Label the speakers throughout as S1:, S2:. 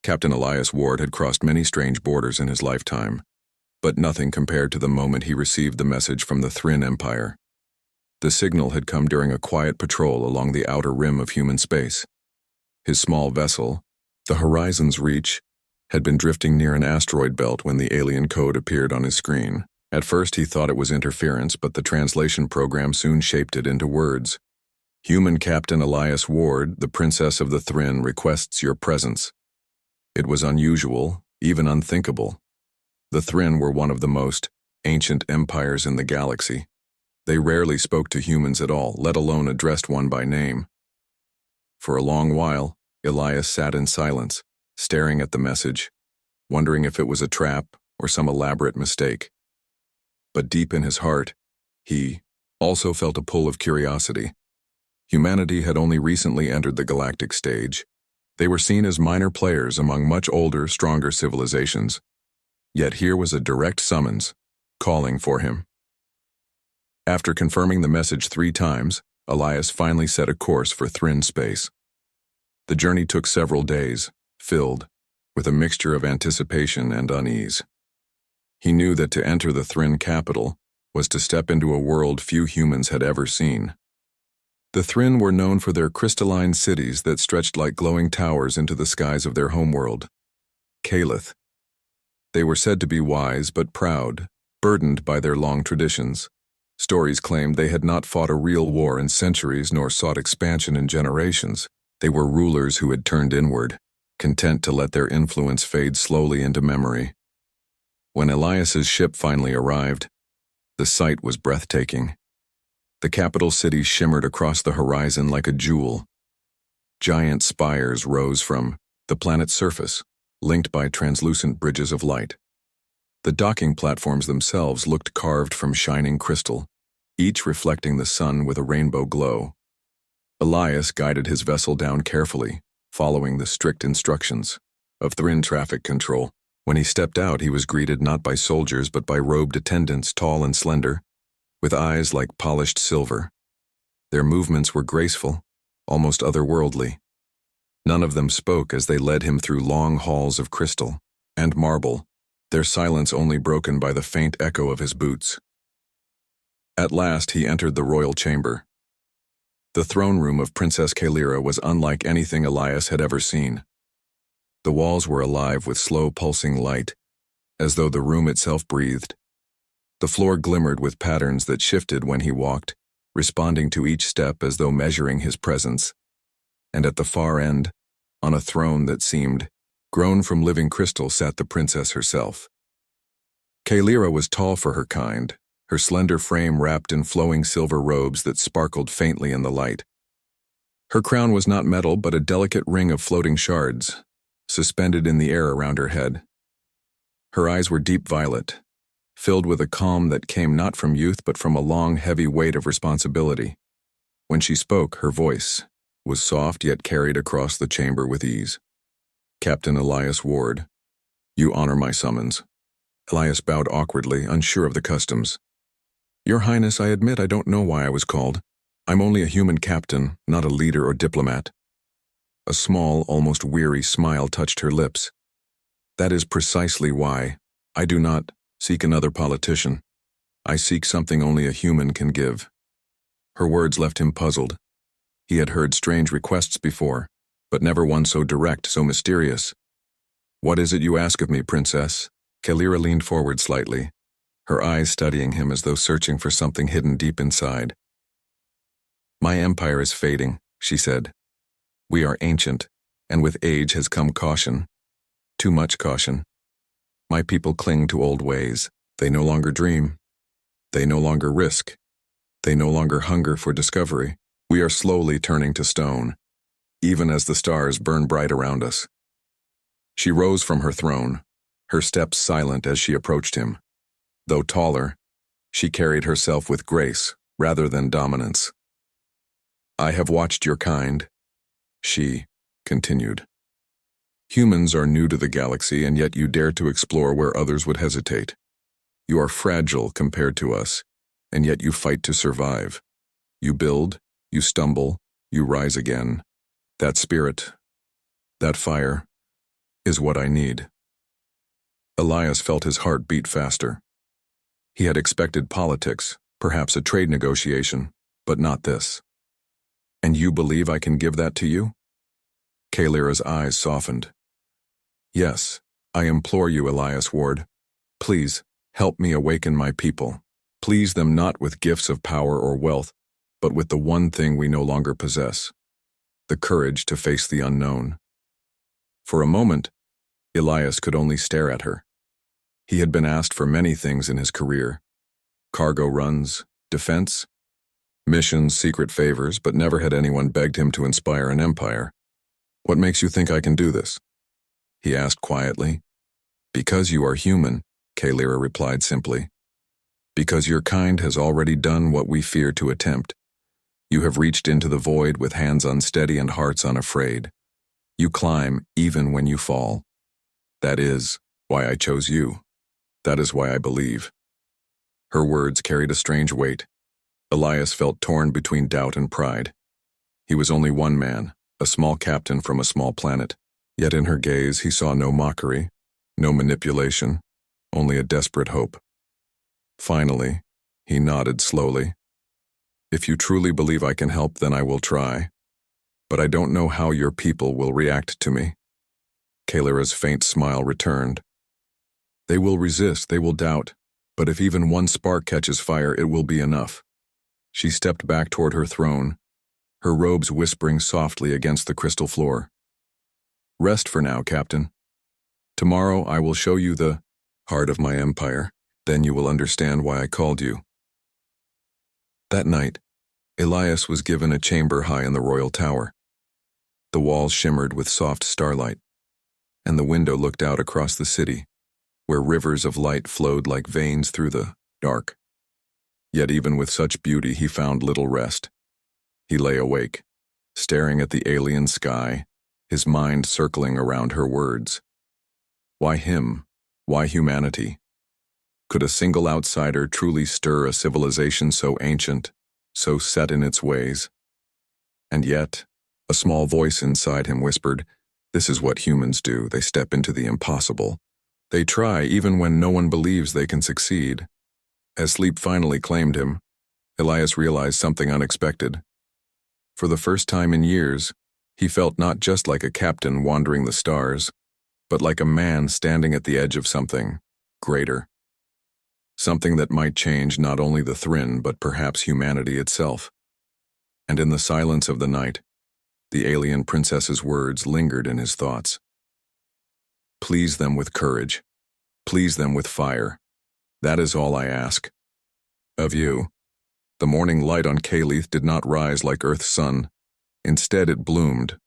S1: Captain Elias Ward had crossed many strange borders in his lifetime, but nothing compared to the moment he received the message from the Thrin Empire. The signal had come during a quiet patrol along the outer rim of human space. His small vessel, the Horizon's Reach, had been drifting near an asteroid belt when the alien code appeared on his screen. At first he thought it was interference, but the translation program soon shaped it into words. Human Captain Elias Ward, the Princess of the Thrin, requests your presence. It was unusual, even unthinkable. The Thrin were one of the most ancient empires in the galaxy. They rarely spoke to humans at all, let alone addressed one by name. For a long while, Elias sat in silence, staring at the message, wondering if it was a trap or some elaborate mistake. But deep in his heart, he also felt a pull of curiosity. Humanity had only recently entered the galactic stage. They were seen as minor players among much older, stronger civilizations. Yet here was a direct summons, calling for him. After confirming the message 3 times, Elias finally set a course for Thrin space. The journey took several days, filled with a mixture of anticipation and unease. He knew that to enter the Thrin capital was to step into a world few humans had ever seen. The Thrin were known for their crystalline cities that stretched like glowing towers into the skies of their homeworld, Calith. They were said to be wise but proud, burdened by their long traditions. Stories claimed they had not fought a real war in centuries nor sought expansion in generations. They were rulers who had turned inward, content to let their influence fade slowly into memory. When Elias's ship finally arrived, the sight was breathtaking. The capital city shimmered across the horizon like a jewel. Giant spires rose from the planet's surface, linked by translucent bridges of light. The docking platforms themselves looked carved from shining crystal, each reflecting the sun with a rainbow glow. Elias guided his vessel down carefully, following the strict instructions of Thrin traffic control. When he stepped out, he was greeted not by soldiers but by robed attendants, tall and slender, with eyes like polished silver. Their movements were graceful, almost otherworldly. None of them spoke as they led him through long halls of crystal and marble, their silence only broken by the faint echo of his boots. At last he entered the royal chamber. The throne room of Princess Kalira was unlike anything Elias had ever seen. The walls were alive with slow pulsing light, as though the room itself breathed. The floor glimmered with patterns that shifted when he walked, responding to each step as though measuring his presence. And at the far end, on a throne that seemed grown from living crystal, sat the princess herself. Kalira was tall for her kind, her slender frame wrapped in flowing silver robes that sparkled faintly in the light. Her crown was not metal but a delicate ring of floating shards, suspended in the air around her head. Her eyes were deep violet, filled with a calm that came not from youth but from a long, heavy weight of responsibility. When she spoke, her voice was soft yet carried across the chamber with ease. Captain Elias Ward, you honor my summons. Elias bowed awkwardly, unsure of the customs. Your Highness, I admit I don't know why I was called. I'm only a human captain, not a leader or diplomat. A small, almost weary smile touched her lips. That is precisely why I do not seek another politician. I seek something only a human can give. Her words left him puzzled. He had heard strange requests before, but never one so direct, so mysterious. What is it you ask of me, Princess? Kalira leaned forward slightly, her eyes studying him as though searching for something hidden deep inside. My empire is fading, she said. We are ancient, and with age has come caution. Too much caution. My people cling to old ways. They no longer dream. They no longer risk. They no longer hunger for discovery. We are slowly turning to stone, even as the stars burn bright around us. She rose from her throne, her steps silent as she approached him. Though taller, she carried herself with grace rather than dominance. I have watched your kind, she continued. Humans are new to the galaxy, and yet you dare to explore where others would hesitate. You are fragile compared to us, and yet you fight to survive. You build, you stumble, you rise again. That spirit, that fire, is what I need." Elias felt his heart beat faster. He had expected politics, perhaps a trade negotiation, but not this. "And you believe I can give that to you?" Kalira's eyes softened. "Yes, I implore you, Elias Ward. Please, help me awaken my people. Please them not with gifts of power or wealth, but with the one thing we no longer possess, the courage to face the unknown." For a moment, Elias could only stare at her. He had been asked for many things in his career: cargo runs, defense, missions, secret favors, but never had anyone begged him to inspire an empire. "What makes you think I can do this?" he asked quietly. "Because you are human," Kalira replied simply. "Because your kind has already done what we fear to attempt. You have reached into the void with hands unsteady and hearts unafraid. You climb even when you fall. That is why I chose you. That is why I believe." Her words carried a strange weight. Elias felt torn between doubt and pride. He was only one man, a small captain from a small planet. Yet in her gaze he saw no mockery, no manipulation, only a desperate hope. Finally, he nodded slowly. "If you truly believe I can help, then I will try. But I don't know how your people will react to me." Kalira's faint smile returned. "They will resist, they will doubt, but if even one spark catches fire, it will be enough." She stepped back toward her throne, her robes whispering softly against the crystal floor. "Rest for now, Captain. Tomorrow I will show you the heart of my empire. Then you will understand why I called you." That night, Elias was given a chamber high in the royal tower. The walls shimmered with soft starlight, and the window looked out across the city, where rivers of light flowed like veins through the dark. Yet even with such beauty he found little rest. He lay awake, staring at the alien sky, his mind circling around her words. Why him? Why humanity? Could a single outsider truly stir a civilization so ancient, so set in its ways? And yet, a small voice inside him whispered, "This is what humans do. They step into the impossible. They try even when no one believes they can succeed." As sleep finally claimed him, Elias realized something unexpected. For the first time in years, he felt not just like a captain wandering the stars, but like a man standing at the edge of something greater. Something that might change not only the Thrinn, but perhaps humanity itself. And in the silence of the night, the alien princess's words lingered in his thoughts. "Please them with courage. Please them with fire. That is all I ask of you." The morning light on Kalith did not rise like Earth's sun. Instead, it bloomed.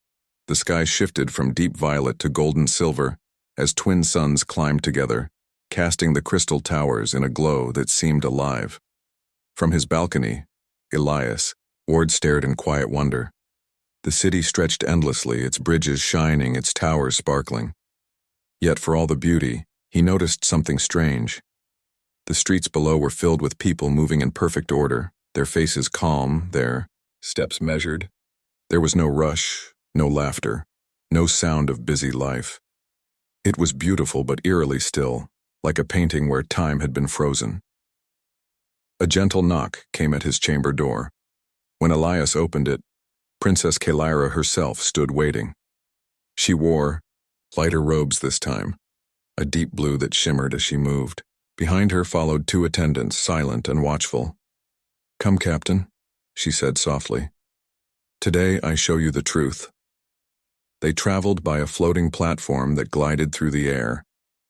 S1: The sky shifted from deep violet to golden silver as twin suns climbed together, casting the crystal towers in a glow that seemed alive. From his balcony, Elias Ward stared in quiet wonder. The city stretched endlessly, its bridges shining, its towers sparkling. Yet for all the beauty, he noticed something strange. The streets below were filled with people moving in perfect order, their faces calm, their steps measured. There was no rush, no laughter, no sound of busy life. It was beautiful but eerily still, like a painting where time had been frozen. A gentle knock came at his chamber door. When Elias opened it, Princess Kalira herself stood waiting. She wore lighter robes this time, a deep blue that shimmered as she moved. Behind her followed two attendants, silent and watchful. "Come, Captain," she said softly. "Today I show you the truth." They traveled by a floating platform that glided through the air,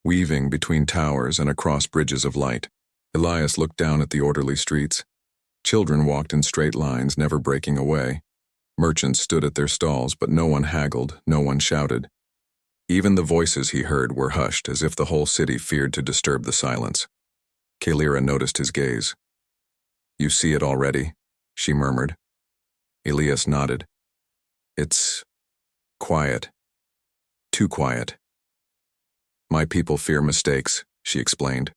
S1: weaving between towers and across bridges of light. Elias looked down at the orderly streets. Children walked in straight lines, never breaking away. Merchants stood at their stalls, but no one haggled, no one shouted. Even the voices he heard were hushed, as if the whole city feared to disturb the silence. Kalira noticed his gaze. "You see it already," she murmured. Elias nodded. "It's quiet. Too quiet." "My people fear mistakes," she explained.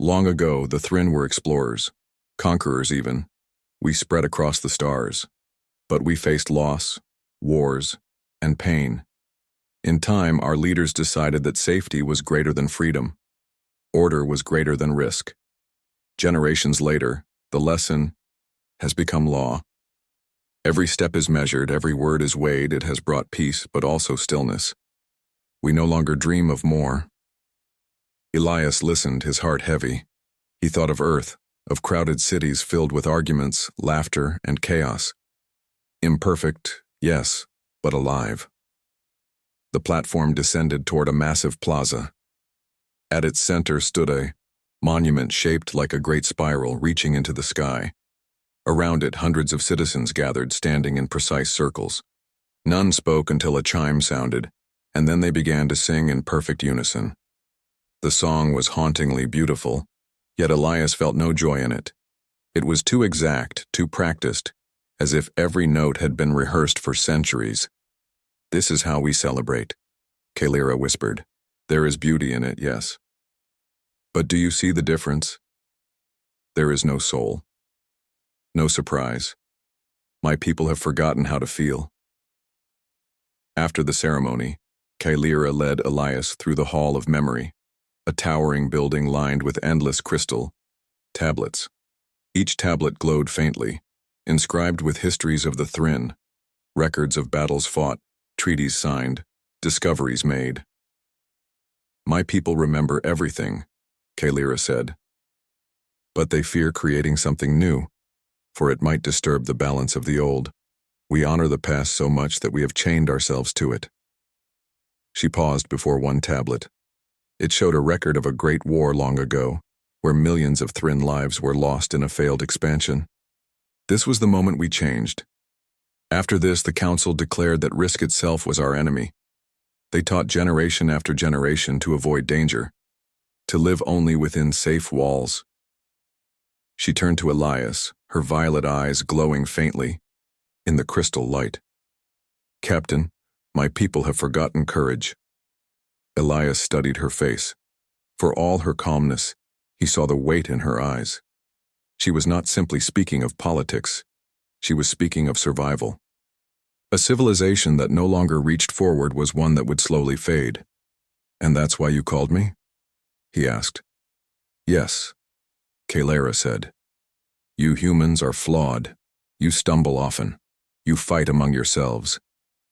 S1: "Long ago, the Thrinn were explorers, conquerors even. We spread across the stars. But we faced loss, wars, and pain. In time, our leaders decided that safety was greater than freedom. Order was greater than risk. Generations later, the lesson has become law. Every step is measured, every word is weighed. It has brought peace, but also stillness. We no longer dream of more. Elias listened, his heart heavy. He thought of Earth, of crowded cities filled with arguments, laughter, and chaos. Imperfect, yes, but alive. The platform descended toward a massive plaza. At its center stood a monument shaped like a great spiral reaching into the sky. Around it, hundreds of citizens gathered, standing in precise circles. None spoke until a chime sounded, and then they began to sing in perfect unison. The song was hauntingly beautiful, yet Elias felt no joy in it. It was too exact, too practiced, as if every note had been rehearsed for centuries. "This is how we celebrate," Kalira whispered. "There is beauty in it, yes. But do you see the difference? There is no soul. No surprise. My people have forgotten how to feel." After the ceremony, Kalira led Elias through the Hall of Memory, a towering building lined with endless crystal tablets. Each tablet glowed faintly, inscribed with histories of the Thrinn, records of battles fought, treaties signed, discoveries made. "My people remember everything," Kalira said. "But they fear creating something new, for it might disturb the balance of the old. We honor the past so much that we have chained ourselves to it." She paused before one tablet. It showed a record of a great war long ago, where millions of Thrinn lives were lost in a failed expansion. "This was the moment we changed. After this, the council declared that risk itself was our enemy. They taught generation after generation to avoid danger, to live only within safe walls." She turned to Elias, her violet eyes glowing faintly in the crystal light. "Captain, my people have forgotten courage." Elias studied her face. For all her calmness, he saw the weight in her eyes. She was not simply speaking of politics. She was speaking of survival. A civilization that no longer reached forward was one that would slowly fade. "And that's why you called me?" he asked. "Yes," Kalira said. "You humans are flawed. You stumble often. You fight among yourselves.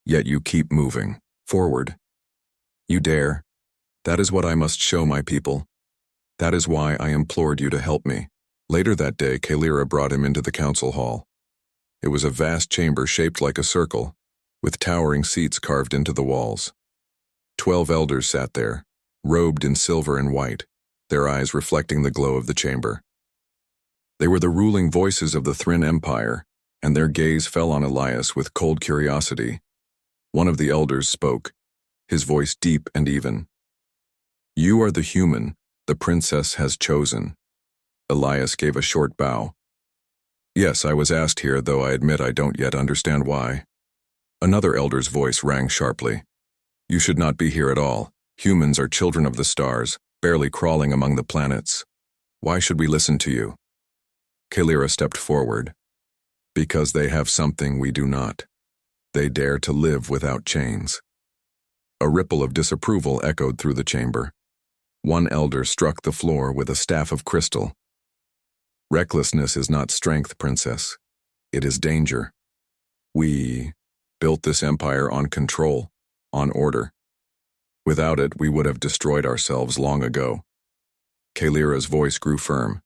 S1: Yet you keep moving forward. You dare. That is what I must show my people. That is why I implored you to help me." Later that day, Kalira brought him into the council hall. It was a vast chamber shaped like a circle, with towering seats carved into the walls. 12 elders sat there, robed in silver and white, their eyes reflecting the glow of the chamber. They were the ruling voices of the Thrinn Empire, and their gaze fell on Elias with cold curiosity. One of the elders spoke, his voice deep and even. "You are the human the princess has chosen." Elias gave a short bow. "Yes, I was asked here, though I admit I don't yet understand why." Another elder's voice rang sharply. "You should not be here at all. Humans are children of the stars, barely crawling among the planets. Why should we listen to you?" Kalira stepped forward. "Because they have something we do not. They dare to live without chains." A ripple of disapproval echoed through the chamber. One elder struck the floor with a staff of crystal. "Recklessness is not strength, princess. It is danger. We built this empire on control, on order. Without it, we would have destroyed ourselves long ago." Kalira's voice grew firm.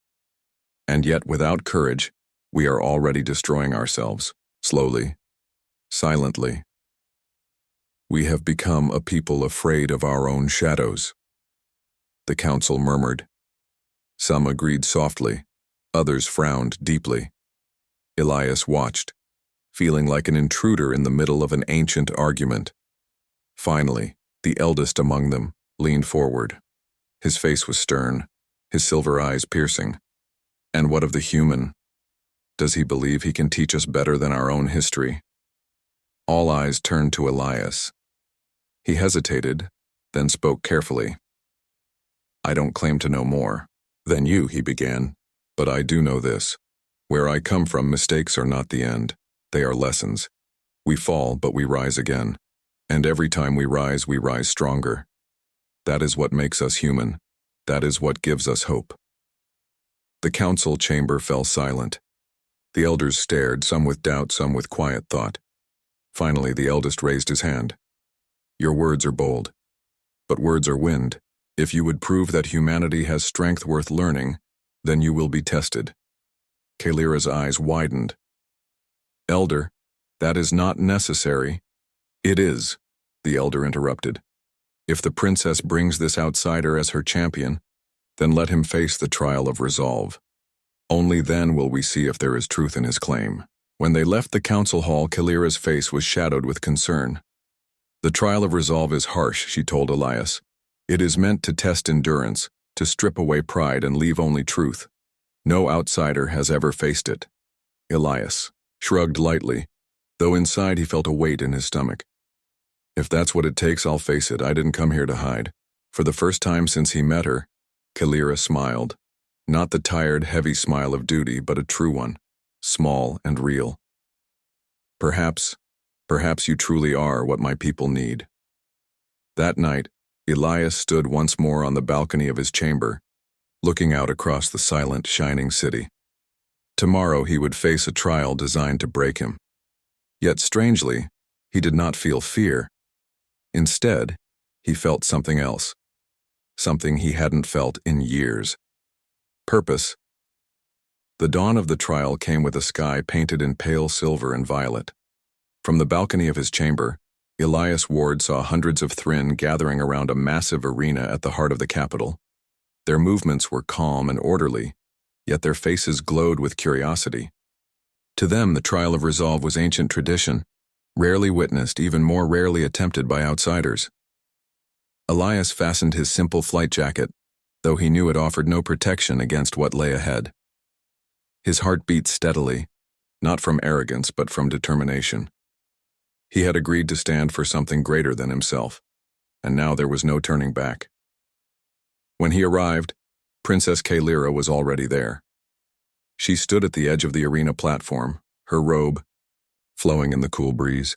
S1: "And yet, without courage, we are already destroying ourselves, slowly, silently. We have become a people afraid of our own shadows." The council murmured. Some agreed softly, others frowned deeply. Elias watched, feeling like an intruder in the middle of an ancient argument. Finally, the eldest among them leaned forward. His face was stern, his silver eyes piercing. "And what of the human? Does he believe he can teach us better than our own history?" All eyes turned to Elias. He hesitated, then spoke carefully. "I don't claim to know more than you," he began, "but I do know this. Where I come from, mistakes are not the end. They are lessons. We fall, but we rise again. And every time we rise stronger. That is what makes us human. That is what gives us hope. The council chamber fell silent. The elders stared, some with doubt, some with quiet thought. Finally, the eldest raised his hand. Your words are bold, but words are wind. If you would prove that humanity has strength worth learning, then you will be tested. Kalira's eyes widened. Elder, that is not necessary. It is, the elder interrupted. If the princess brings this outsider as her champion, then let him face the trial of resolve. Only then will we see if there is truth in his claim. When they left the council hall, Kalira's face was shadowed with concern. The trial of resolve is harsh, she told Elias. It is meant to test endurance, to strip away pride and leave only truth. No outsider has ever faced it. Elias shrugged lightly, though inside he felt a weight in his stomach. If that's what it takes, I'll face it. I didn't come here to hide. For the first time since he met her, Kalira smiled. Not the tired, heavy smile of duty, but a true one, small and real. Perhaps you truly are what my people need. That night, Elias stood once more on the balcony of his chamber, looking out across the silent, shining city. Tomorrow he would face a trial designed to break him. Yet strangely, he did not feel fear. Instead, he felt something else. Something he hadn't felt in years. Purpose. The dawn of the trial came with a sky painted in pale silver and violet. From the balcony of his chamber, Elias Ward saw hundreds of Thrinn gathering around a massive arena at the heart of the capital. Their movements were calm and orderly, yet their faces glowed with curiosity. To them, the trial of resolve was ancient tradition, rarely witnessed, even more rarely attempted by outsiders. Elias fastened his simple flight jacket, though he knew it offered no protection against what lay ahead. His heart beat steadily, not from arrogance but from determination. He had agreed to stand for something greater than himself, and now there was no turning back. When he arrived, Princess Kalira was already there. She stood at the edge of the arena platform, her robe flowing in the cool breeze.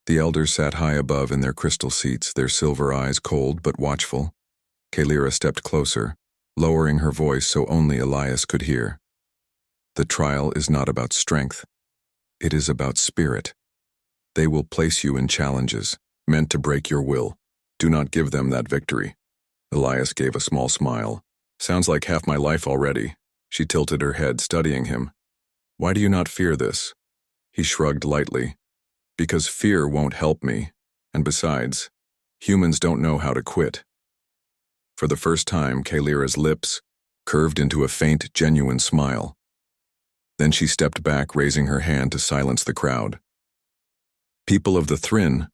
S1: The elders sat high above in their crystal seats, their silver eyes cold but watchful. Kalira stepped closer, lowering her voice so only Elias could hear. The trial is not about strength. It is about spirit. They will place you in challenges, meant to break your will. Do not give them that victory. Elias gave a small smile. Sounds like half my life already. She tilted her head, studying him. Why do you not fear this? He shrugged lightly. Because fear won't help me. And besides, humans don't know how to quit. For the first time, Kalira's lips curved into a faint, genuine smile. Then she stepped back, raising her hand to silence the crowd. People of the Thrinn,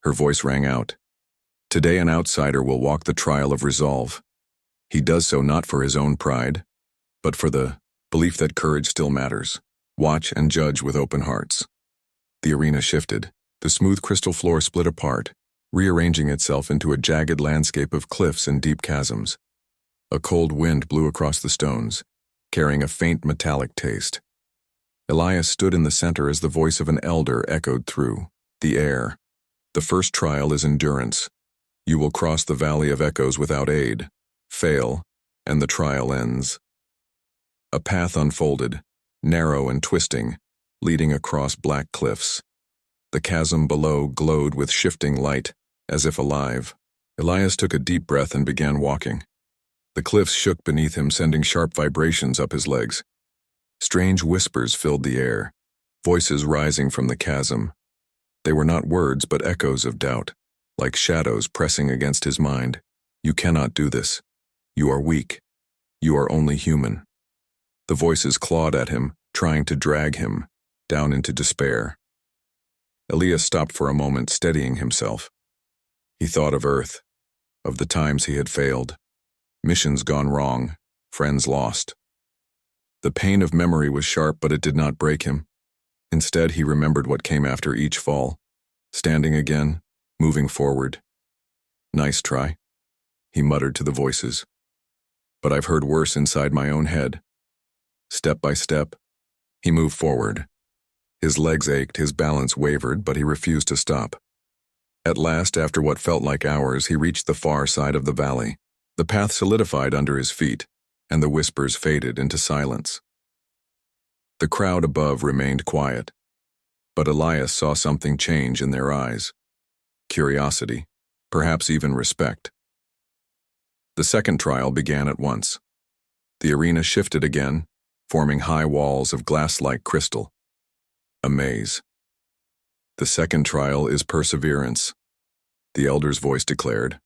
S1: her voice rang out. Today an outsider will walk the trial of resolve. He does so not for his own pride, but for the belief that courage still matters. Watch and judge with open hearts. The arena shifted. The smooth crystal floor split apart, rearranging itself into a jagged landscape of cliffs and deep chasms. A cold wind blew across the stones, carrying a faint metallic taste. Elias stood in the center as the voice of an elder echoed through the air. The first trial is endurance. You will cross the valley of echoes without aid, fail, and the trial ends. A path unfolded, narrow and twisting, leading across black cliffs. The chasm below glowed with shifting light, as if alive. Elias took a deep breath and began walking. The cliffs shook beneath him, sending sharp vibrations up his legs. Strange whispers filled the air, voices rising from the chasm. They were not words, but echoes of doubt, like shadows pressing against his mind. You cannot do this. You are weak. You are only human. The voices clawed at him, trying to drag him down into despair. Elias stopped for a moment, steadying himself. He thought of Earth, of the times he had failed, missions gone wrong, friends lost. The pain of memory was sharp, but it did not break him. Instead, he remembered what came after each fall, standing again, moving forward. Nice try, he muttered to the voices. But I've heard worse inside my own head. Step by step, he moved forward. His legs ached, his balance wavered, but he refused to stop. At last, after what felt like hours, he reached the far side of the valley. The path solidified under his feet, and the whispers faded into silence. The crowd above remained quiet, but Elias saw something change in their eyes. Curiosity, perhaps even respect. The second trial began at once. The arena shifted again, forming high walls of glass-like crystal. A maze. The second trial is perseverance, the elder's voice declared.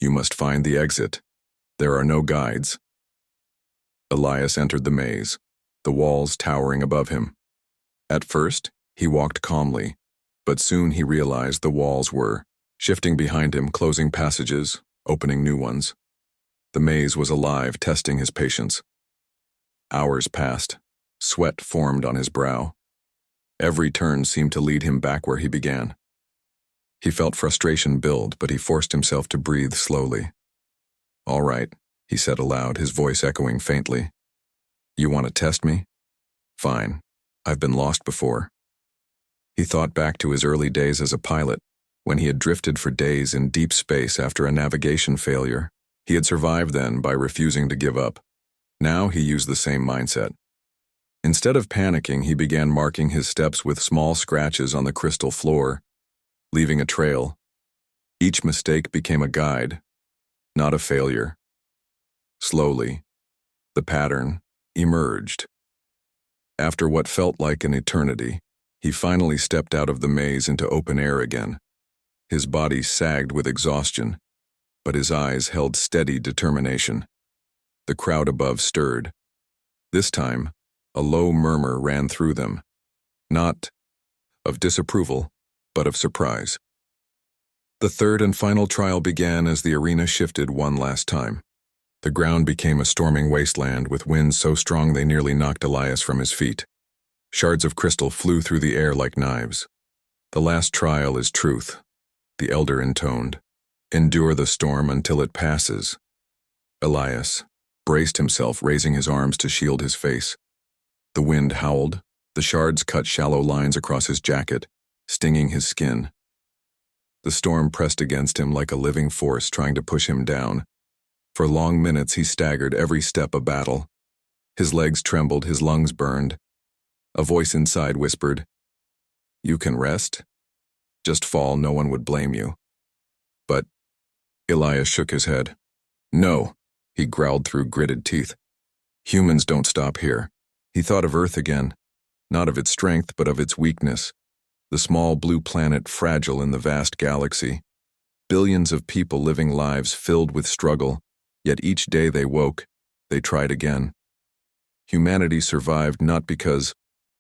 S1: You must find the exit. There are no guides. Elias entered the maze, the walls towering above him. At first, he walked calmly, but soon he realized the walls were shifting behind him, closing passages, opening new ones. The maze was alive, testing his patience. Hours passed. Sweat formed on his brow. Every turn seemed to lead him back where he began. He felt frustration build, but he forced himself to breathe slowly. All right, he said aloud, his voice echoing faintly. You want to test me? Fine. I've been lost before. He thought back to his early days as a pilot, when he had drifted for days in deep space after a navigation failure. He had survived then by refusing to give up. Now he used the same mindset. Instead of panicking, he began marking his steps with small scratches on the crystal floor, leaving a trail. Each mistake became a guide, not a failure. Slowly, the pattern emerged. After what felt like an eternity, he finally stepped out of the maze into open air again. His body sagged with exhaustion, but his eyes held steady determination. The crowd above stirred. This time, a low murmur ran through them, not of disapproval, but of surprise. The third and final trial began as the arena shifted one last time. The ground became a storming wasteland with winds so strong they nearly knocked Elias from his feet. Shards of crystal flew through the air like knives. The last trial is truth, the elder intoned. Endure the storm until it passes. Elias braced himself, raising his arms to shield his face. The wind howled, the shards cut shallow lines across his jacket, stinging his skin. The storm pressed against him like a living force trying to push him down. For long minutes he staggered, every step a battle. His legs trembled, his lungs burned. A voice inside whispered, "You can rest. Just fall, no one would blame you." But Elias shook his head. "No," he growled through gritted teeth. "Humans don't stop here." He thought of Earth again, not of its strength but of its weakness. The small blue planet fragile in the vast galaxy. Billions of people living lives filled with struggle, yet each day they woke, they tried again. Humanity survived not because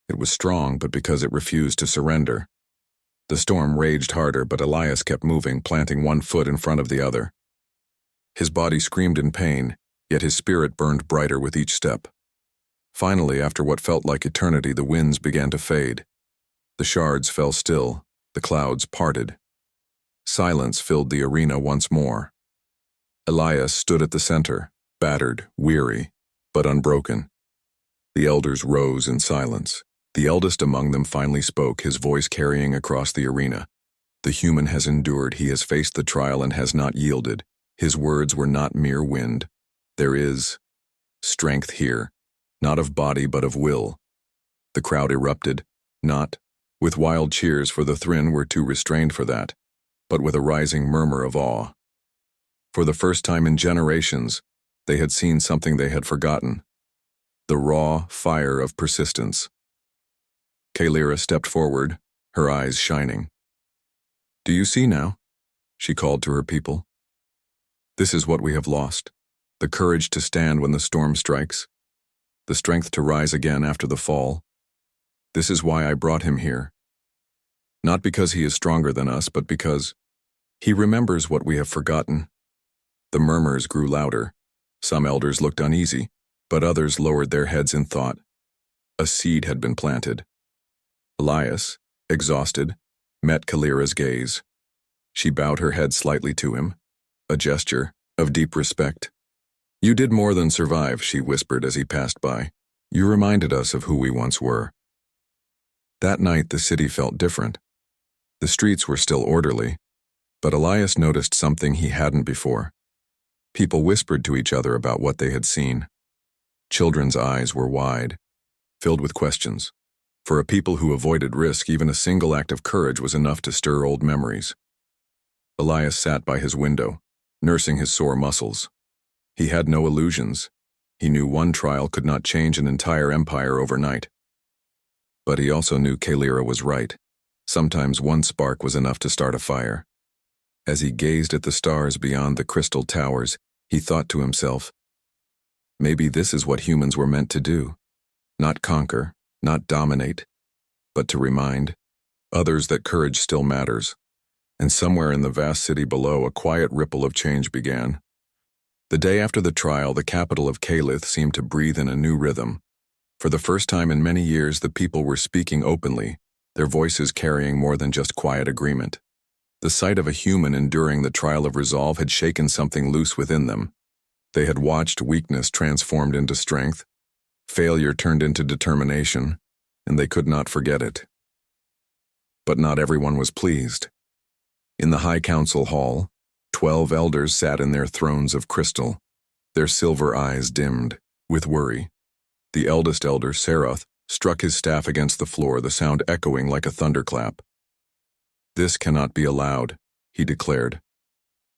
S1: it was strong, but because it refused to surrender. The storm raged harder, but Elias kept moving, planting one foot in front of the other. His body screamed in pain, yet his spirit burned brighter with each step. Finally, after what felt like eternity, the winds began to fade. The shards fell still, the clouds parted. Silence filled the arena once more. Elias stood at the center, battered, weary, but unbroken. The elders rose in silence. The eldest among them finally spoke, his voice carrying across the arena. The human has endured, he has faced the trial and has not yielded. His words were not mere wind. There is strength here, not of body but of will. The crowd erupted, not with wild cheers, for the Thrinn were too restrained for that, but with a rising murmur of awe. For the first time in generations, they had seen something they had forgotten. The raw fire of persistence. Kalira stepped forward, her eyes shining. "Do you see now?" she called to her people. "This is what we have lost. The courage to stand when the storm strikes. The strength to rise again after the fall. This is why I brought him here. Not because he is stronger than us, but because he remembers what we have forgotten." The murmurs grew louder. Some elders looked uneasy, but others lowered their heads in thought. A seed had been planted. Elias, exhausted, met Kalira's gaze. She bowed her head slightly to him, a gesture of deep respect. "You did more than survive," she whispered as he passed by. "You reminded us of who we once were." That night the city felt different. The streets were still orderly, But Elias noticed something he hadn't before. People whispered to each other about what they had seen. Children's eyes were wide, filled with questions. For a people who avoided risk, even a single act of courage was enough to stir old memories. Elias sat by his window, nursing his sore muscles. He had no illusions. He knew one trial could not change an entire empire overnight. But he also knew Kalira was right. Sometimes one spark was enough to start a fire. As he gazed at the stars beyond the crystal towers, he thought to himself, maybe this is what humans were meant to do. Not conquer, not dominate, but to remind others that courage still matters. And somewhere in the vast city below, a quiet ripple of change began. The day after the trial, the capital of Kalith seemed to breathe in a new rhythm. For the first time in many years, the people were speaking openly, their voices carrying more than just quiet agreement. The sight of a human enduring the trial of resolve had shaken something loose within them. They had watched weakness transformed into strength, failure turned into determination, and they could not forget it. But not everyone was pleased. In the High Council Hall, 12 elders sat in their thrones of crystal, their silver eyes dimmed with worry. The eldest elder, Sarath, struck his staff against the floor, the sound echoing like a thunderclap. "This cannot be allowed," he declared.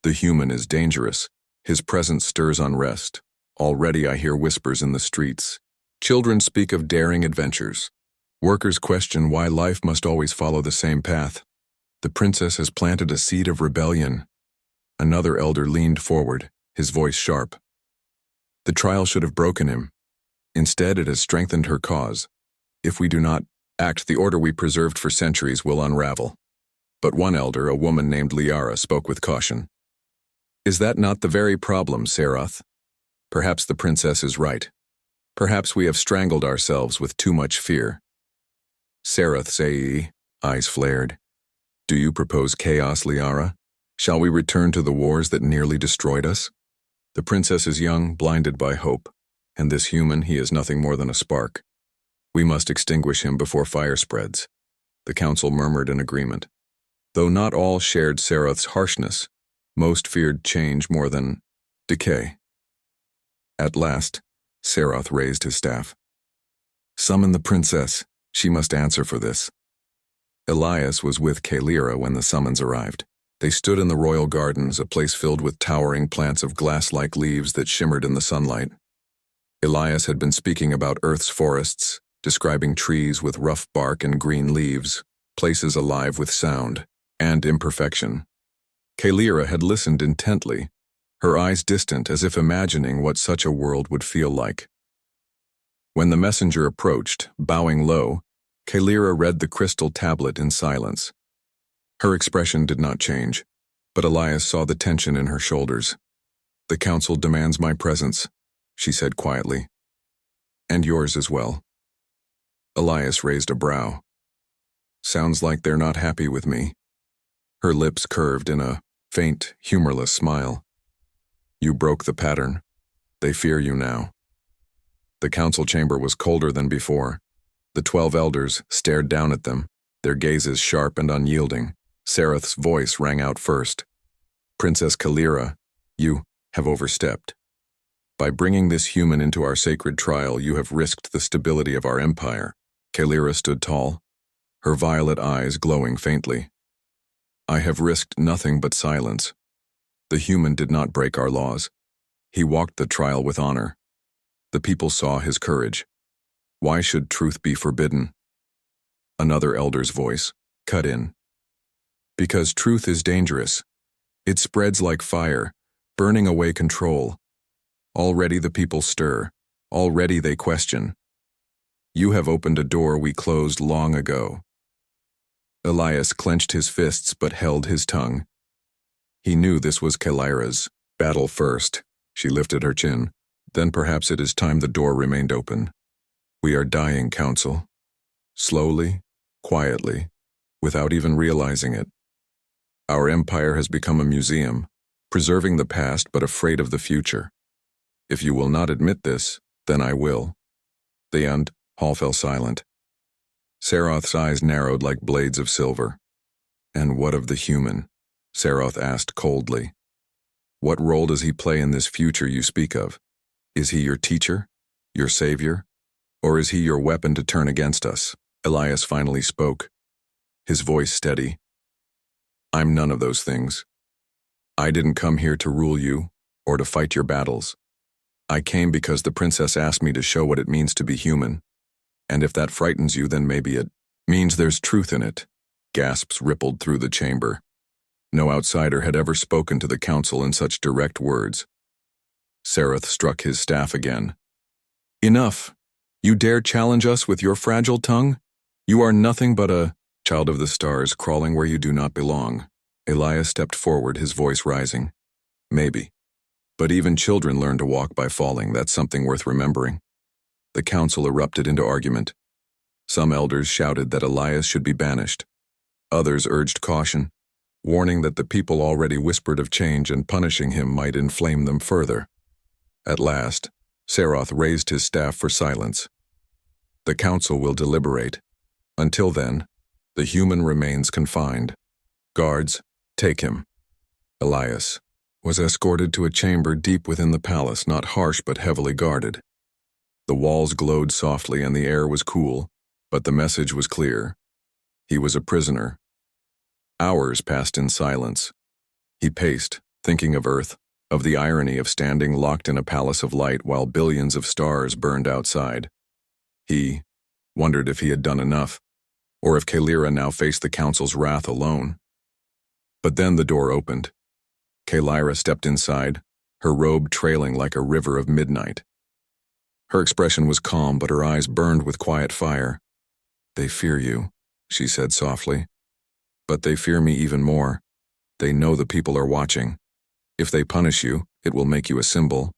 S1: "The human is dangerous. His presence stirs unrest. Already I hear whispers in the streets. Children speak of daring adventures. Workers question why life must always follow the same path. The princess has planted a seed of rebellion." Another elder leaned forward, his voice sharp. "The trial should have broken him. Instead, it has strengthened her cause. If we do not act, the order we preserved for centuries will unravel." But one elder, a woman named Liara, spoke with caution. "Is that not the very problem, Sarath? Perhaps the princess is right. Perhaps we have strangled ourselves with too much fear." "Sarath, Sei," eyes flared. "Do you propose chaos, Liara? Shall we return to the wars that nearly destroyed us? The princess is young, blinded by hope, and this human, he is nothing more than a spark. We must extinguish him before fire spreads." The council murmured in agreement. Though not all shared Sarath's harshness, most feared change more than decay. At last, Sarath raised his staff. "Summon the princess. She must answer for this." Elias was with Kalira when the summons arrived. They stood in the royal gardens, a place filled with towering plants of glass-like leaves that shimmered in the sunlight. Elias had been speaking about Earth's forests, describing trees with rough bark and green leaves, places alive with sound and imperfection. Kalira had listened intently, her eyes distant as if imagining what such a world would feel like. When the messenger approached, bowing low, Kalira read the crystal tablet in silence. Her expression did not change, but Elias saw the tension in her shoulders. "The council demands my presence," she said quietly. "And yours as well." Elias raised a brow. "Sounds like they're not happy with me." Her lips curved in a faint, humorless smile. "You broke the pattern. They fear you now." The council chamber was colder than before. The 12 elders stared down at them, their gazes sharp and unyielding. Sarath's voice rang out first. "Princess Kalira, you have overstepped. By bringing this human into our sacred trial, you have risked the stability of our empire." Kalira stood tall, her violet eyes glowing faintly. "I have risked nothing but silence. The human did not break our laws. He walked the trial with honor. The people saw his courage. Why should truth be forbidden?" Another elder's voice cut in. "Because truth is dangerous. It spreads like fire, burning away control. Already the people stir. Already they question. You have opened a door we closed long ago." Elias clenched his fists but held his tongue. He knew this was Kalira's battle first. She lifted her chin. "Then perhaps it is time the door remained open. We are dying, Council. Slowly, quietly, without even realizing it. Our empire has become a museum, preserving the past but afraid of the future. If you will not admit this, then I will." The end. Hall fell silent. Sarath's eyes narrowed like blades of silver. "And what of the human?" Saroth asked coldly. What role does he play in this future you speak of? Is he your teacher? Your savior? Or is he your weapon to turn against us? Elias finally spoke, his voice steady. I'm none of those things. I didn't come here to rule you or to fight your battles. I came because the princess asked me to show what it means to be human. And if that frightens you, then maybe it means there's truth in it. Gasps rippled through the chamber. No outsider had ever spoken to the council in such direct words. Saroth struck his staff again. Enough! You dare challenge us with your fragile tongue? You are nothing but a child of the stars crawling where you do not belong. Elias stepped forward, his voice rising. Maybe. But even children learn to walk by falling. That's something worth remembering. The council erupted into argument. Some elders shouted that Elias should be banished. Others urged caution, warning that the people already whispered of change and punishing him might inflame them further. At last, Saroth raised his staff for silence. The council will deliberate. Until then, the human remains confined. Guards, take him. Elias was escorted to a chamber deep within the palace, not harsh but heavily guarded. The walls glowed softly and the air was cool, but the message was clear. He was a prisoner. Hours passed in silence. He paced, thinking of Earth, of the irony of standing locked in a palace of light while billions of stars burned outside. He wondered if he had done enough, or if Kalira now faced the council's wrath alone. But then the door opened. Kalira stepped inside, her robe trailing like a river of midnight. Her expression was calm, but her eyes burned with quiet fire. They fear you, she said softly. But they fear me even more. They know the people are watching. If they punish you, it will make you a symbol.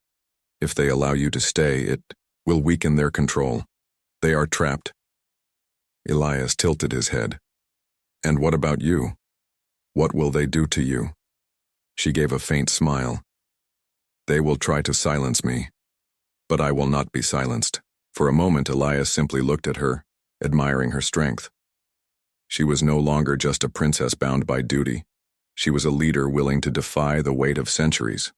S1: If they allow you to stay, it will weaken their control. They are trapped. Elias tilted his head. And what about you? What will they do to you? She gave a faint smile. They will try to silence me, but I will not be silenced. For a moment, Elias simply looked at her, admiring her strength. She was no longer just a princess bound by duty. She was a leader willing to defy the weight of centuries.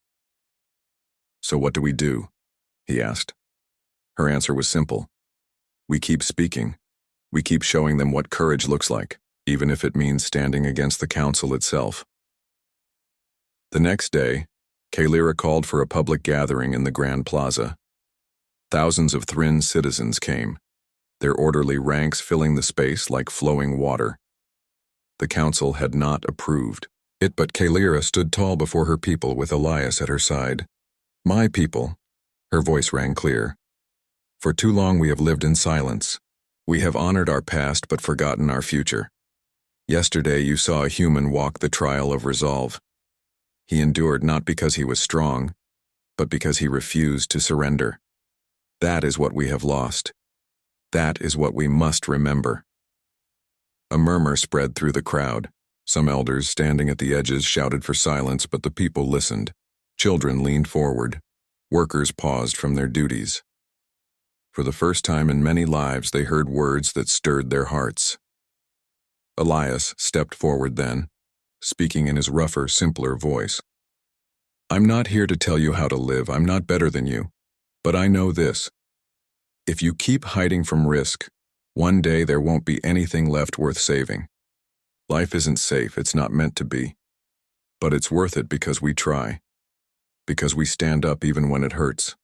S1: So what do we do? He asked. Her answer was simple. We keep speaking. We keep showing them what courage looks like, even if it means standing against the council itself. The next day, Kalira called for a public gathering in the Grand Plaza. Thousands of Thryn citizens came, their orderly ranks filling the space like flowing water. The council had not approved it, but Kalira stood tall before her people with Elias at her side. My people, her voice rang clear. For too long we have lived in silence. We have honored our past but forgotten our future. Yesterday you saw a human walk the trial of resolve. He endured not because he was strong, but because he refused to surrender. That is what we have lost. That is what we must remember. A murmur spread through the crowd. Some elders standing at the edges shouted for silence, but the people listened. Children leaned forward. Workers paused from their duties. For the first time in many lives, they heard words that stirred their hearts. Elias stepped forward then, speaking in his rougher, simpler voice. I'm not here to tell you how to live. I'm not better than you. But I know this. If you keep hiding from risk, one day there won't be anything left worth saving. Life isn't safe. It's not meant to be. But it's worth it because we try. Because we stand up even when it hurts.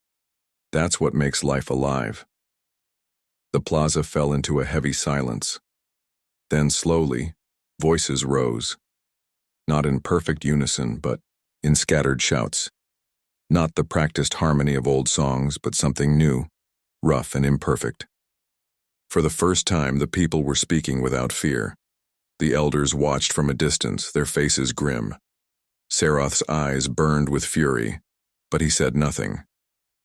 S1: That's what makes life alive. The plaza fell into a heavy silence. Then slowly, voices rose. Not in perfect unison, but in scattered shouts. Not the practiced harmony of old songs, but something new, rough and imperfect. For the first time, the people were speaking without fear. The elders watched from a distance, their faces grim. Saroth's eyes burned with fury, but he said nothing.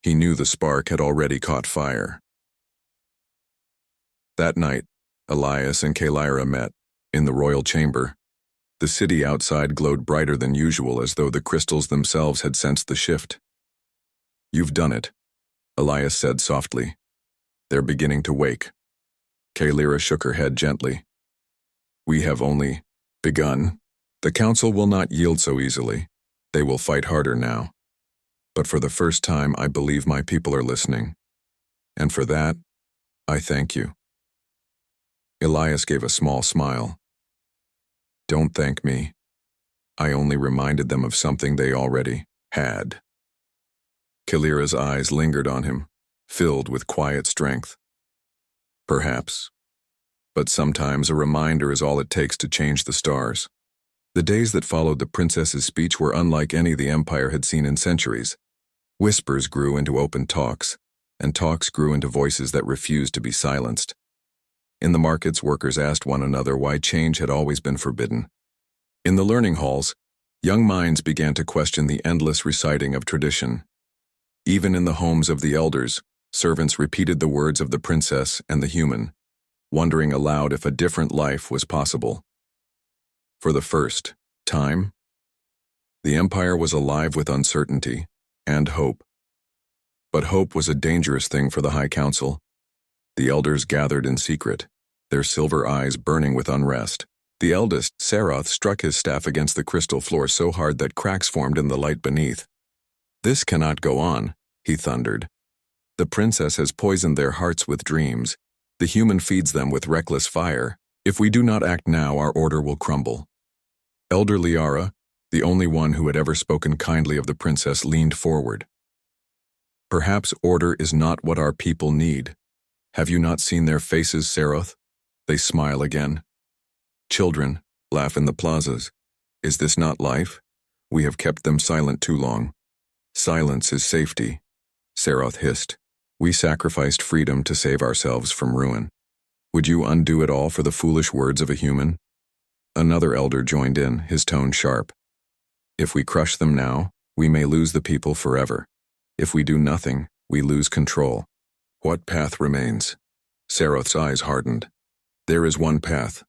S1: He knew the spark had already caught fire. That night, Elias and Kalira met, in the royal chamber. The city outside glowed brighter than usual, as though the crystals themselves had sensed the shift. You've done it, Elias said softly. They're beginning to wake. Kalira shook her head gently. We have only begun. The council will not yield so easily. They will fight harder now. But for the first time, I believe my people are listening. And for that, I thank you. Elias gave a small smile. Don't thank me. I only reminded them of something they already had. Kalira's eyes lingered on him, filled with quiet strength. Perhaps. But sometimes a reminder is all it takes to change the stars. The days that followed the princess's speech were unlike any the Empire had seen in centuries. Whispers grew into open talks, and talks grew into voices that refused to be silenced. In the markets, workers asked one another why change had always been forbidden. In the learning halls, young minds began to question the endless reciting of tradition. Even in the homes of the elders, servants repeated the words of the princess and the human, wondering aloud if a different life was possible. For the first time, the Empire was alive with uncertainty and hope. But hope was a dangerous thing for the High Council. The elders gathered in secret, their silver eyes burning with unrest. The eldest, Saroth, struck his staff against the crystal floor so hard that cracks formed in the light beneath. "This cannot go on," he thundered. "The princess has poisoned their hearts with dreams. The human feeds them with reckless fire. If we do not act now, our order will crumble." Elder Liara, the only one who had ever spoken kindly of the princess, leaned forward. "Perhaps order is not what our people need. Have you not seen their faces, Saroth? They smile again. Children laugh in the plazas. Is this not life? We have kept them silent too long. Silence is safety," Saroth hissed. "We sacrificed freedom to save ourselves from ruin. Would you undo it all for the foolish words of a human?" Another elder joined in, his tone sharp. "If we crush them now, we may lose the people forever. If we do nothing, we lose control. What path remains?" Saroth's eyes hardened. "There is one path.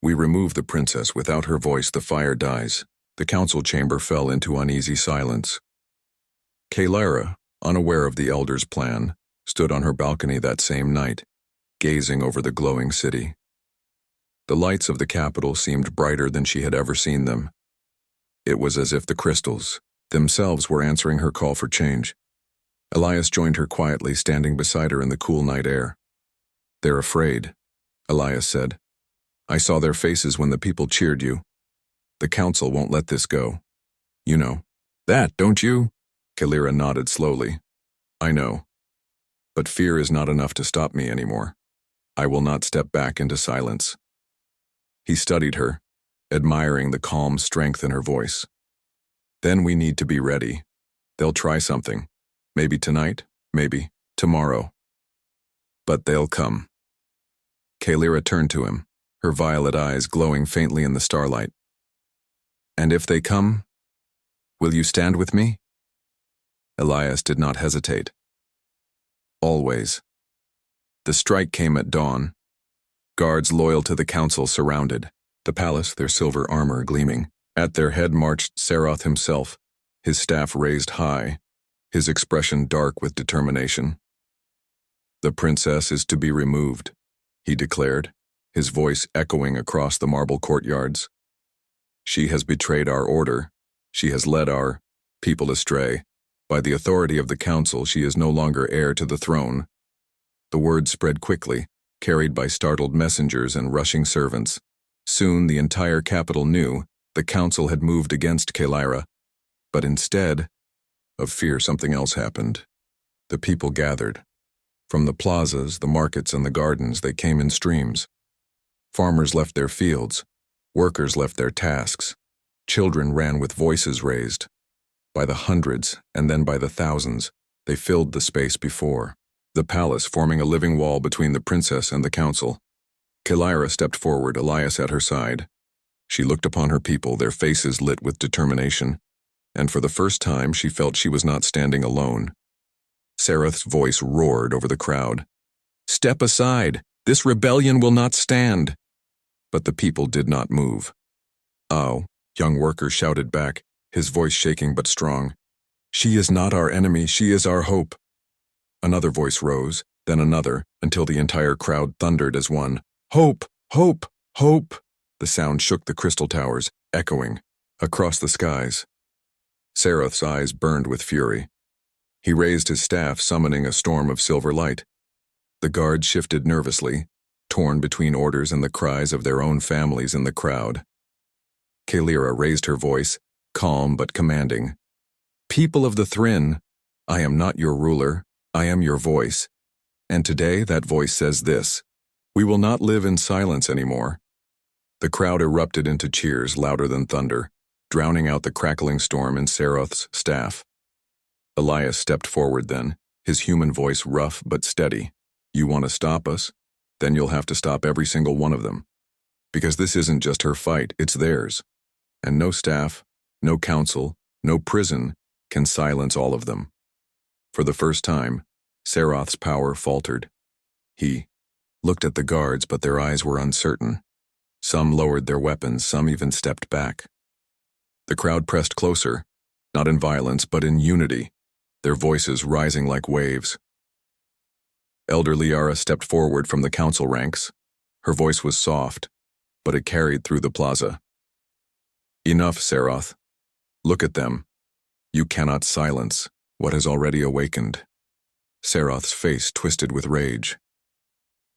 S1: We remove the princess. Without her voice, the fire dies." The council chamber fell into uneasy silence. Kalira, unaware of the elder's plan, stood on her balcony that same night, gazing over the glowing city. The lights of the capital seemed brighter than she had ever seen them. It was as if the crystals themselves were answering her call for change. Elias joined her quietly, standing beside her in the cool night air. "They're afraid," Elias said. "I saw their faces when the people cheered you. The council won't let this go. You know that, don't you?" Kalira nodded slowly. "I know. But fear is not enough to stop me anymore. I will not step back into silence." He studied her, admiring the calm strength in her voice. "Then we need to be ready. They'll try something. Maybe tonight, maybe tomorrow. But they'll come." Kalira turned to him, her violet eyes glowing faintly in the starlight. "And if they come, will you stand with me?" Elias did not hesitate. "Always." The strike came at dawn. Guards loyal to the council surrounded the palace, their silver armor gleaming. At their head marched Saroth himself, his staff raised high, his expression dark with determination. "The princess is to be removed," he declared, his voice echoing across the marble courtyards. "She has betrayed our order. She has led our people astray. By the authority of the council, she is no longer heir to the throne." The word spread quickly, carried by startled messengers and rushing servants. Soon the entire capital knew the council had moved against Kalira, but instead of fear, something else happened. The people gathered. From the plazas, the markets, and the gardens, they came in streams. Farmers left their fields. Workers left their tasks. Children ran with voices raised. By the hundreds, and then by the thousands, they filled the space before the palace, forming a living wall between the princess and the council. Kalira stepped forward, Elias at her side. She looked upon her people, their faces lit with determination, and for the first time she felt she was not standing alone. Saroth's voice roared over the crowd. "Step aside! This rebellion will not stand!" But the people did not move. "Oh," young worker shouted back, his voice shaking but strong. "She is not our enemy, she is our hope." Another voice rose, then another, until the entire crowd thundered as one. "Hope! Hope! Hope!" The sound shook the crystal towers, echoing, across the skies. Sarath's eyes burned with fury. He raised his staff, summoning a storm of silver light. The guards shifted nervously, torn between orders and the cries of their own families in the crowd. Kalira raised her voice, calm but commanding. "People of the Thrinn, I am not your ruler, I am your voice. And today that voice says this: we will not live in silence anymore." The crowd erupted into cheers louder than thunder, drowning out the crackling storm in Sarath's staff. Elias stepped forward then, his human voice rough but steady. "You want to stop us? Then you'll have to stop every single one of them. Because this isn't just her fight, it's theirs. And no staff, no council, no prison can silence all of them." For the first time, Sarath's power faltered. He looked at the guards, but their eyes were uncertain. Some lowered their weapons, some even stepped back. The crowd pressed closer, not in violence, but in unity, their voices rising like waves. Elder Liara stepped forward from the council ranks. Her voice was soft, but it carried through the plaza. "Enough, Sarath. Look at them. You cannot silence what has already awakened." Sarath's face twisted with rage.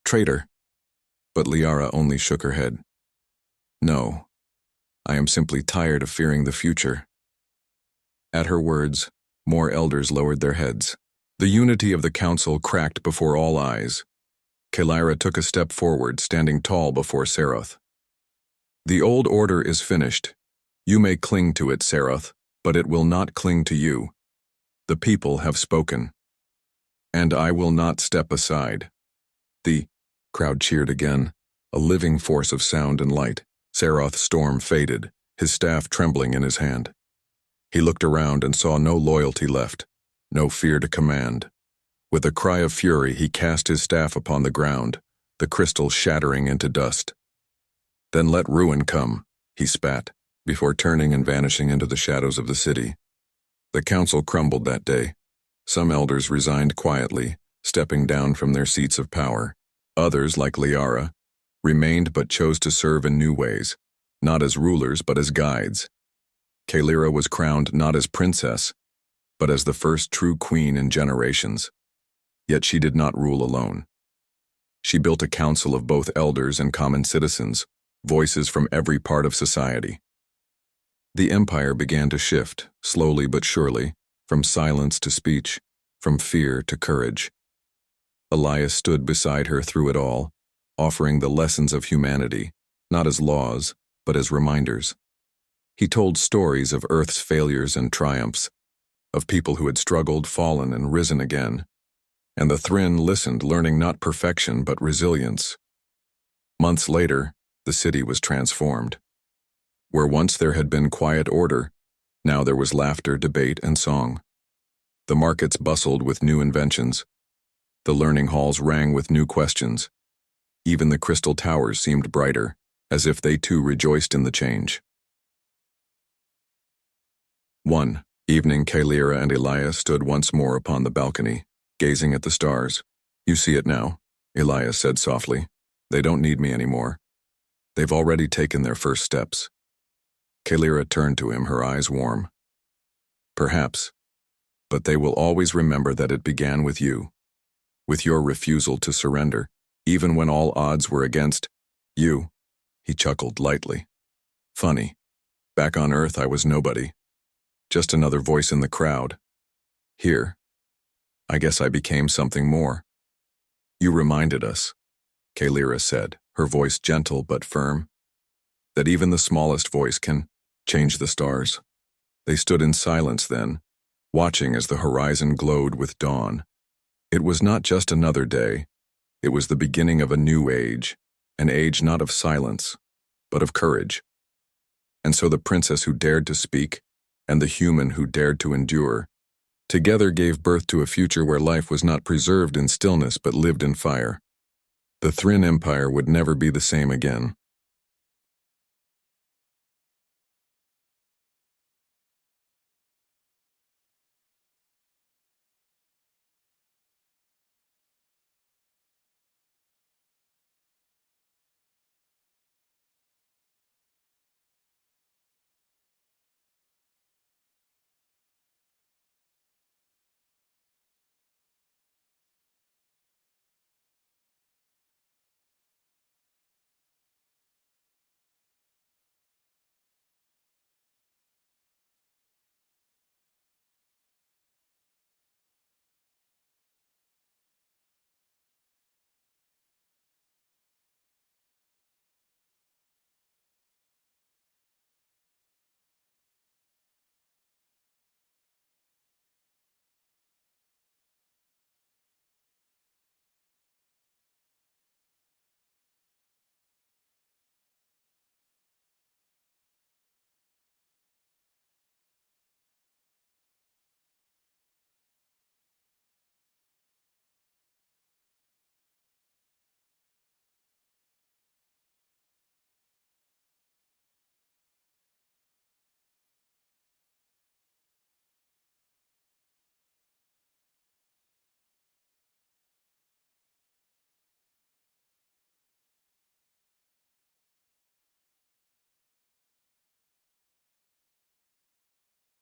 S1: "Traitor." But Liara only shook her head. "No, I am simply tired of fearing the future." At her words, more elders lowered their heads. The unity of the council cracked before all eyes. Kalira took a step forward, standing tall before Sarath. "The old order is finished. You may cling to it, Sarath, but it will not cling to you. The people have spoken. And I will not step aside." The crowd cheered again, a living force of sound and light. Sarath's storm faded, his staff trembling in his hand. He looked around and saw no loyalty left, no fear to command. With a cry of fury, he cast his staff upon the ground, the crystal shattering into dust. "Then let ruin come," he spat, before turning and vanishing into the shadows of the city. The council crumbled that day. Some elders resigned quietly, stepping down from their seats of power. Others, like Liara, remained but chose to serve in new ways, not as rulers but as guides. Kalira was crowned not as princess, but as the first true queen in generations. Yet she did not rule alone. She built a council of both elders and common citizens, voices from every part of society. The empire began to shift, slowly but surely, from silence to speech, from fear to courage. Elias stood beside her through it all, offering the lessons of humanity, not as laws, but as reminders. He told stories of Earth's failures and triumphs, of people who had struggled, fallen, and risen again. And the Thrinn listened, learning not perfection but resilience. Months later, the city was transformed. Where once there had been quiet order, now there was laughter, debate, and song. The markets bustled with new inventions. The learning halls rang with new questions. Even the crystal towers seemed brighter, as if they too rejoiced in the change. One evening, Kalira and Elias stood once more upon the balcony, gazing at the stars. "You see it now," Elias said softly. "They don't need me anymore. They've already taken their first steps." Kalira turned to him, her eyes warm. "Perhaps, but they will always remember that it began with you, with your refusal to surrender, even when all odds were against you." He chuckled lightly. "Funny. Back on Earth, I was nobody. Just another voice in the crowd. Here, I guess I became something more." "You reminded us," Kalira said, her voice gentle but firm, "that even the smallest voice can change the stars." They stood in silence then, watching as the horizon glowed with dawn. It was not just another day. It was the beginning of a new age, an age not of silence, but of courage. And so the princess who dared to speak, and the human who dared to endure, together gave birth to a future where life was not preserved in stillness but lived in fire. The Thrinn Empire would never be the same again.